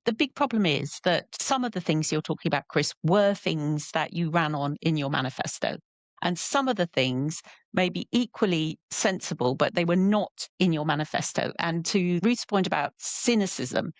the big problem is that some of the things you're talking about, Chris, were things that you ran on in your manifesto. And some of the things may be equally sensible, but they were not in your manifesto. And to Ruth's point about cynicism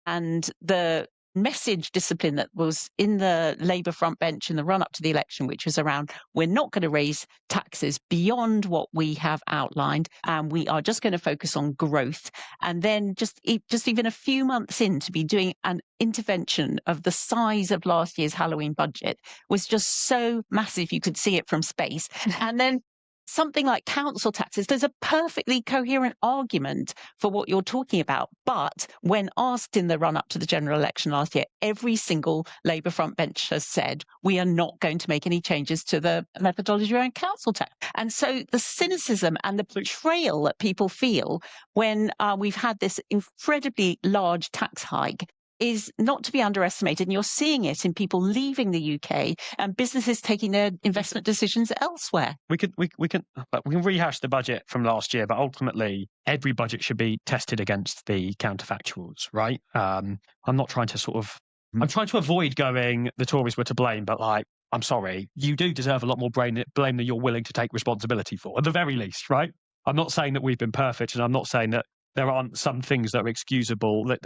and the message discipline that was in the Labour front bench in the run up to the election, which was around we're not going to raise taxes beyond what we have outlined, and we are just going to focus on growth. And then just even a few months in to be doing an intervention of the size of last year's Halloween budget was just so massive you could see it from space. And then something like council taxes, there's a perfectly coherent argument for what you're talking about. But when asked in the run up to the general election last year, every single Labour front bencher said, we are not going to make any changes to the methodology around council tax. And so the cynicism and the betrayal that people feel when we've had this incredibly large tax hike is not to be underestimated. And you're seeing it in people leaving the UK and businesses taking their investment decisions elsewhere. We can rehash the budget from last year, but ultimately every budget should be tested against the counterfactuals, right? I'm not trying to I'm trying to avoid going, the Tories were to blame, but I'm sorry, you do deserve a lot more blame than you're willing to take responsibility for, at the very least, right? I'm not saying that we've been perfect, and I'm not saying that there aren't some things that are excusable that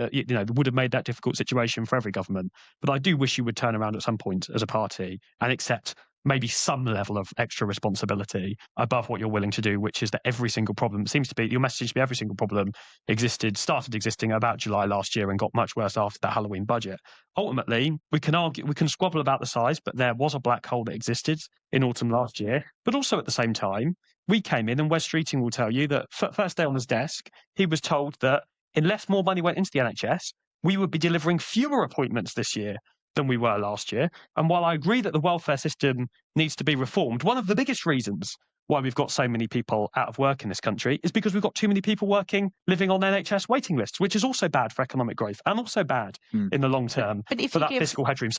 would have made that difficult situation for every government. But I do wish you would turn around at some point as a party and accept maybe some level of extra responsibility above what you're willing to do, which is that every single problem seems to be, your message seems to be every single problem started existing about July last year and got much worse after the Halloween budget. Ultimately, we can squabble about the size, but there was a black hole that existed in autumn last year. But also at the same time, we came in, and Wes Streeting will tell you that first day on his desk, he was told that unless more money went into the NHS, we would be delivering fewer appointments this year than we were last year. And while I agree that the welfare system needs to be reformed, one of the biggest reasons why we've got so many people out of work in this country is because we've got too many people living on NHS waiting lists, which is also bad for economic growth and also bad in the long term for that fiscal headroom.